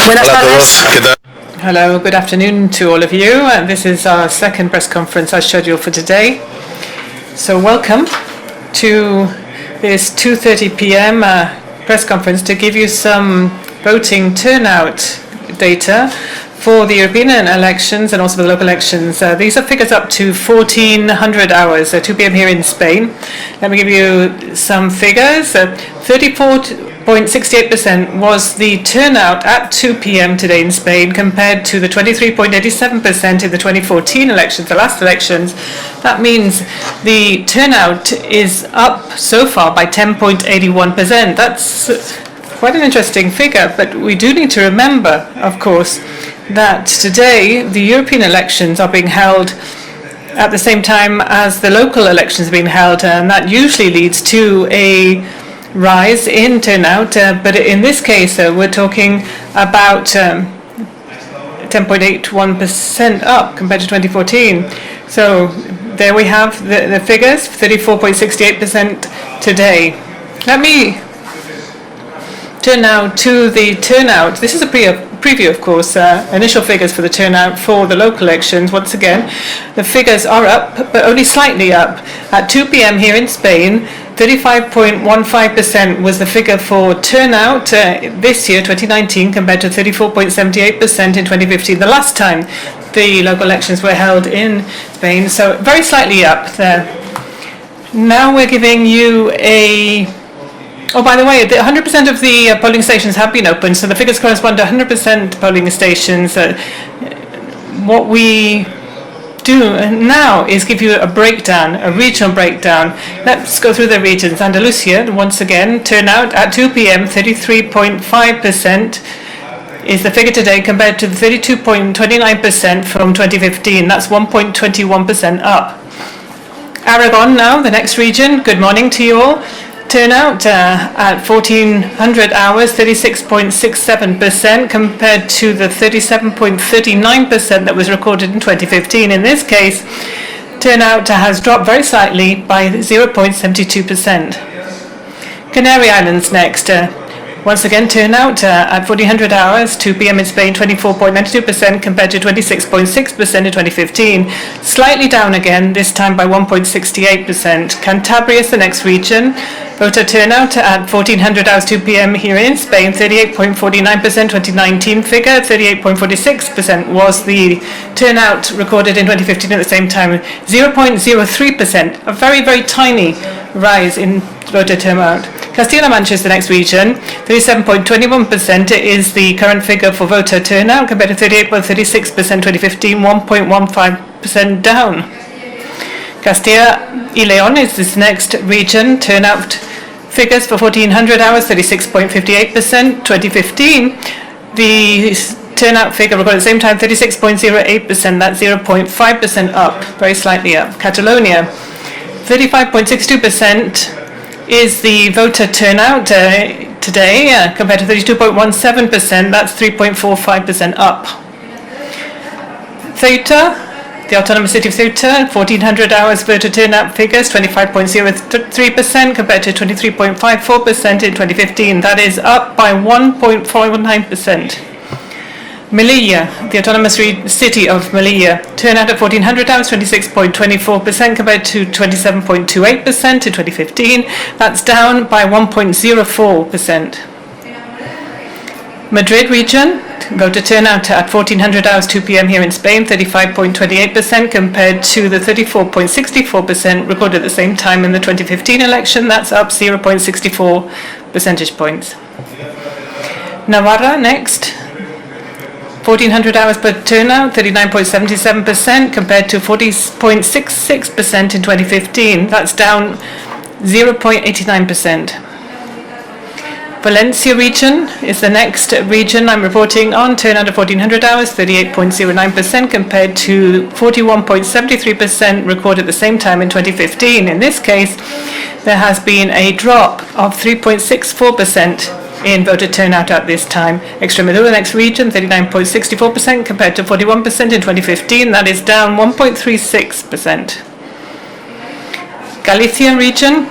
Buenas tardes. Hello, good afternoon to all of you. This is our second press conference as scheduled for today. So welcome to this 2:30 p.m. Press conference to give you some voting turnout data for the European elections and also for the local elections. These are figures up to 1400 hours, 2 p.m. here in Spain. Let me give you some figures. 34.68% was the turnout at 2 p.m. today in Spain compared to the 23.87% in the 2014 elections, the last elections. That means the turnout is up so far by 10.81%. That's quite an interesting figure, but we do need to remember, of course, that today the European elections are being held at the same time as the local elections are being held, and that usually leads to a rise in turnout, but in this case we're talking about 10.81% up compared to 2014. So there we have the figures, 34.68% today. Let me turn now to the turnout. This is a preview, of course, initial figures for the turnout for the local elections. Once again, the figures are up, but only slightly up. At 2 p.m. here in Spain, 35.15% was the figure for turnout this year, 2019, compared to 34.78% in 2015, the last time the local elections were held in Spain. So very slightly up there. Now we're giving you a... Oh, by the way, 100% of the polling stations have been opened, so the figures correspond to 100% polling stations. What we do now is give you a breakdown, a regional breakdown. Let's go through the regions. Andalusia, once again, turnout at 2 p.m., 33.5% is the figure today compared to the 32.29% from 2015. That's 1.21% up. Aragon now, the next region. Good morning to you all. Turnout at 1400 hours, 36.67% compared to the 37.39% that was recorded in 2015. In this case, turnout has dropped very slightly by 0.72%. Canary Islands next. Once again, turnout at 1400 hours, 2 p.m. in Spain, 24.92% compared to 26.6% in 2015. Slightly down again, this time by 1.68%. Cantabria is the next region. Voter turnout at 1400 hours, 2 p.m. here in Spain, 38.49%, 2019 figure. 38.46% was the turnout recorded in 2015 at the same time. 0.03%, a very, very tiny rise in voter turnout. Castilla-La Mancha is the next region. 37.21% is the current figure for voter turnout compared to 38.36% 2015, 1.15% down. Castilla y León is this next region. Turnout figures for 1400 hours, 36.58%. 2015, the turnout figure recorded at the same time, 36.08%. That's 0.5% up, very slightly up. Catalonia, 35.62% is the voter turnout today compared to 32.17%. That's 3.45% up. Ceuta, the autonomous city of Ceuta, 1400 hours voter turnout figures, 25.03% compared to 23.54% in 2015. That is up by 1.49%. Melilla, the autonomous city of Melilla, turnout at 1400 hours, 26.24% compared to 27.28% in 2015. That's down by 1.04%. Madrid region, voter turnout at 1400 hours, 2 p.m. here in Spain, 35.28% compared to the 34.64% recorded at the same time in the 2015 election. That's up 0.64 percentage points. Navarra next. 1400 hours per turnout, 39.77% compared to 40.66% in 2015. That's down 0.89%. Valencia region is the next region I'm reporting on. Turnout of 1400 hours, 38.09% compared to 41.73% recorded at the same time in 2015. In this case, there has been a drop of 3.64% in voter turnout at this time. Extremadura, next region, 39.64% compared to 41% in 2015. That is down 1.36%. Galicia region,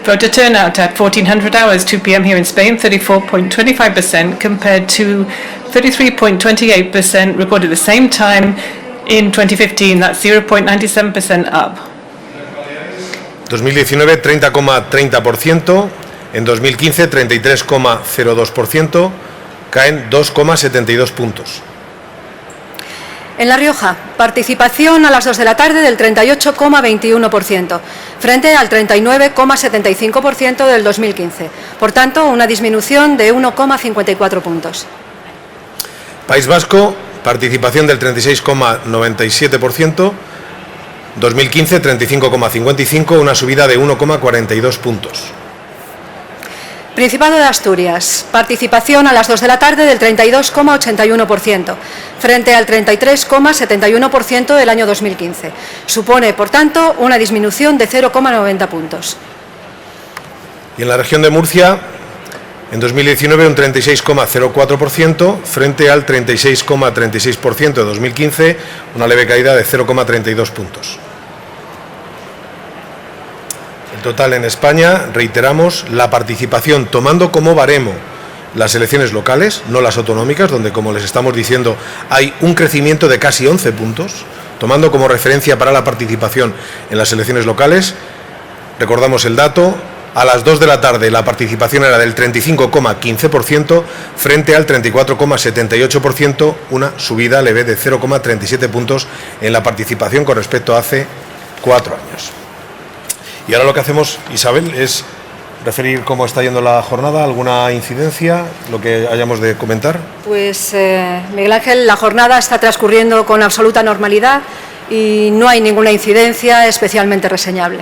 Voter turnout at 1400 hours, 2 p.m. here in Spain, 34.25% compared to 33.28% recorded at the same time in 2015. That's 0.97% up. 2019, 30,30%. En 2015, 33,02%. Caen 2,72 puntos. En La Rioja, participación a las 2 de la tarde del 38,21%, frente al 39,75% del 2015. Por tanto, una disminución de 1,54 puntos. País Vasco, participación del 36,97%. 2015, 35,55%, una subida de 1,42 puntos. Principado de Asturias, participación a las 2 de la tarde del 32,81%, frente al 33,71% del año 2015. Supone, por tanto, una disminución de 0,90 puntos. Y en la región de Murcia, en 2019 un 36,04%, frente al 36,36% de 2015, una leve caída de 0,32 puntos. Total en España, reiteramos, la participación tomando como baremo las elecciones locales, no las autonómicas, donde, como les estamos diciendo, hay un crecimiento de casi 11 puntos, tomando como referencia para la participación en las elecciones locales. Recordamos el dato, a las 2 de la tarde la participación era del 35,15% frente al 34,78%, una subida leve de 0,37 puntos en la participación con respecto a hace 4 años. Y ahora lo que hacemos, Isabel, es referir cómo está yendo la jornada, alguna incidencia, lo que hayamos de comentar. Pues, Miguel Ángel, la jornada está transcurriendo con absoluta normalidad y no hay ninguna incidencia especialmente reseñable.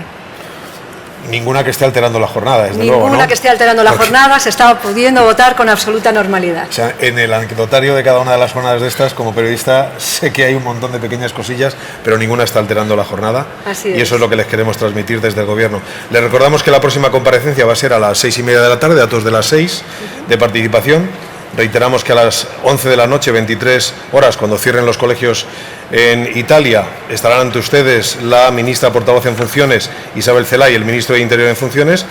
Ninguna que esté alterando la jornada, desde luego, ¿no? Ninguna que esté alterando la jornada, se está pudiendo votar con absoluta normalidad. O sea, en el anecdotario de cada una de las jornadas de estas, como periodista, sé que hay un montón de pequeñas cosillas, pero ninguna está alterando la jornada. Así es. Y eso es lo que les queremos transmitir desde el Gobierno. Les recordamos que la próxima comparecencia va a ser a las 6:30 de la tarde, datos de las 6 de participación. Reiteramos que a las 11 de la noche, 23 horas, cuando cierren los colegios en Italia, estarán ante ustedes la ministra portavoz en funciones, Isabel Celáa, y el ministro de Interior en funciones,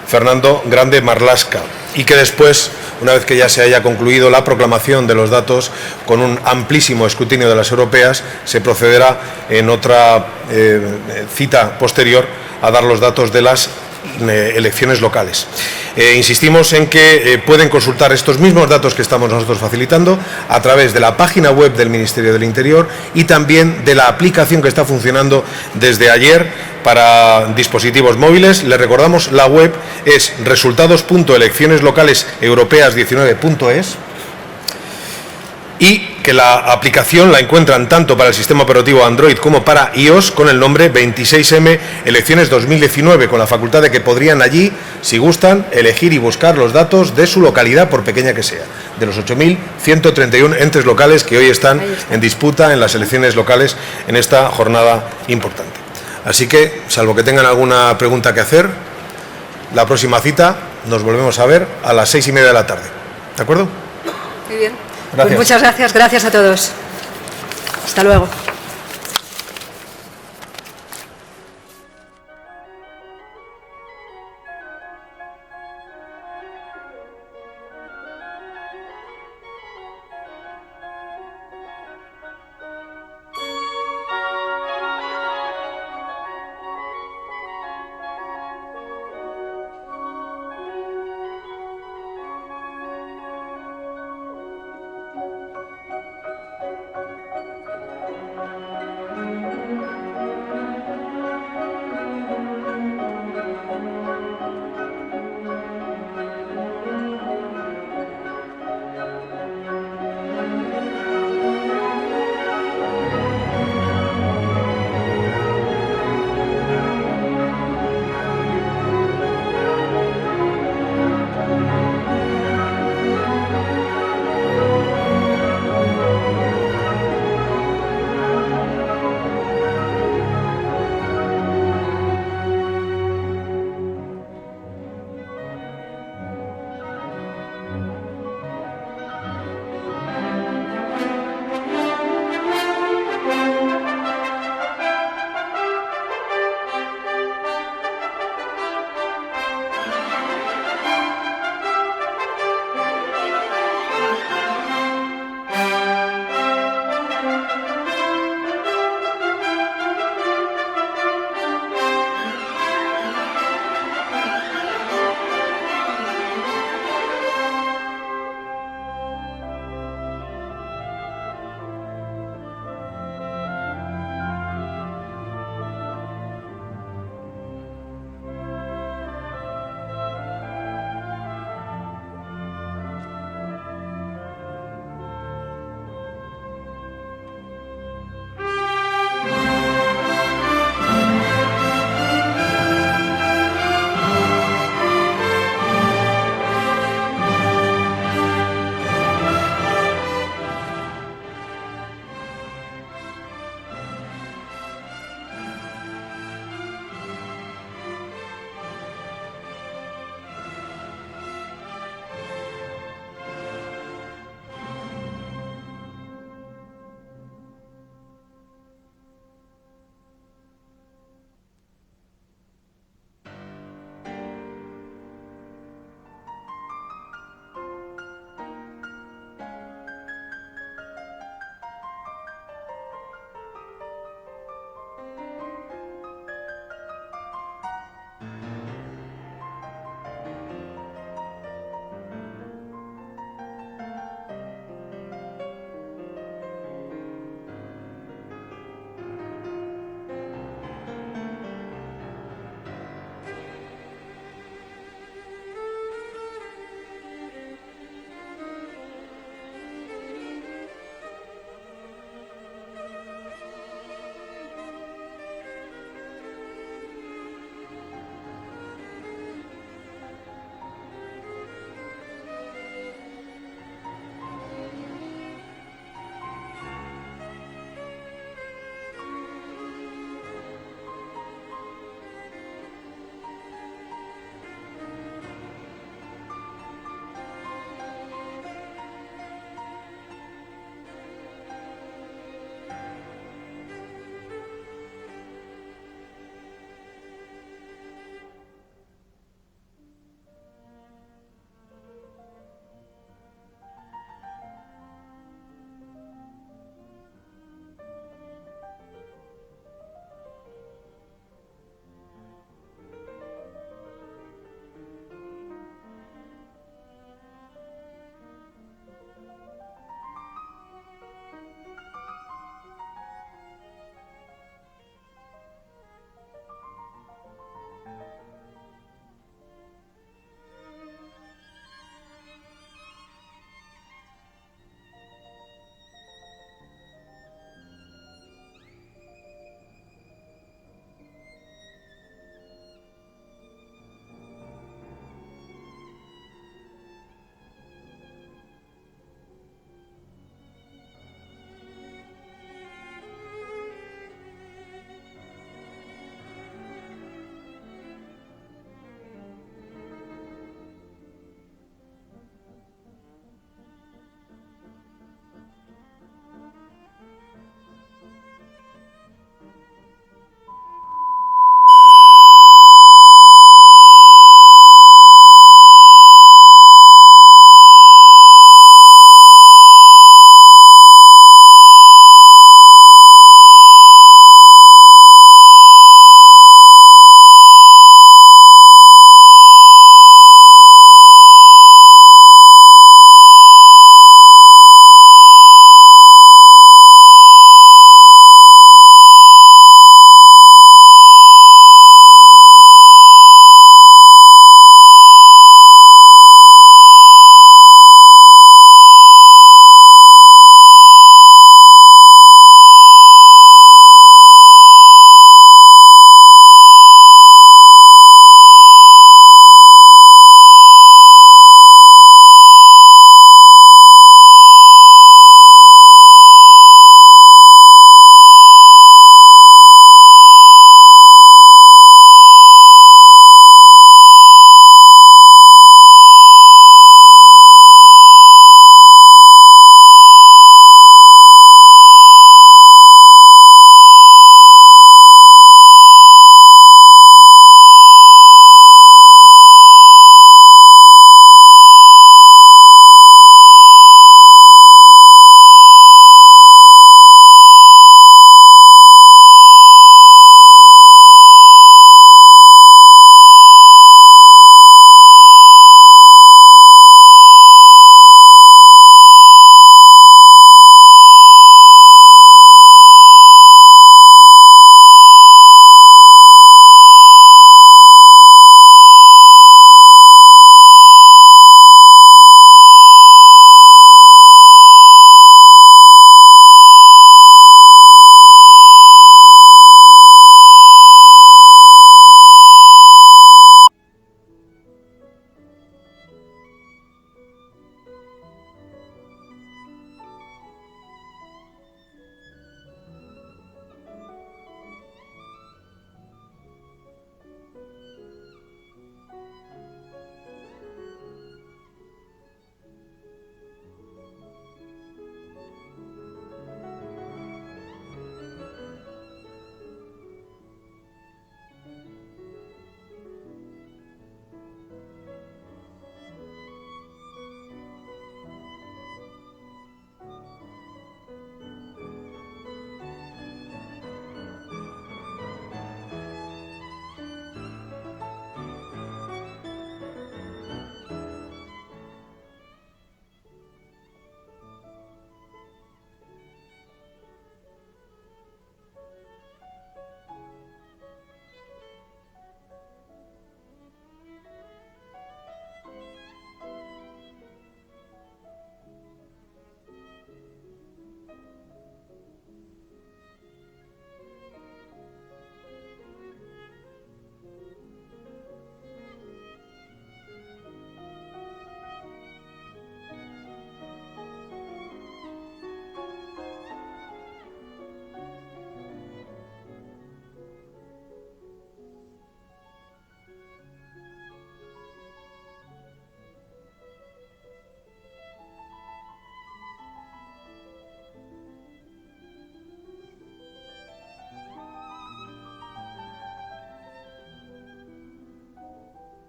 Fernando Grande-Marlaska. Y que después, una vez que ya se haya concluido la proclamación de los datos, con un amplísimo escrutinio de las europeas, se procederá en otra cita posterior a dar los datos de las elecciones locales. Insistimos en que pueden consultar estos mismos datos que estamos nosotros facilitando a través de la página web del Ministerio del Interior y también de la aplicación que está funcionando desde ayer para dispositivos móviles. Les recordamos, la web es resultados.eleccioneslocaleseuropeas19.es y que la aplicación la encuentran tanto para el sistema operativo Android como para iOS con el nombre 26M Elecciones 2019, con la facultad de que podrían allí, si gustan, elegir y buscar los datos de su localidad, por pequeña que sea, de los 8.131 entes locales que hoy están en disputa en las elecciones locales en esta jornada importante. Así que, salvo que tengan alguna pregunta que hacer, la próxima cita nos volvemos a ver a las 6:30 de la tarde. ¿De acuerdo? Muy bien. Gracias. Pues muchas gracias a todos. Hasta luego.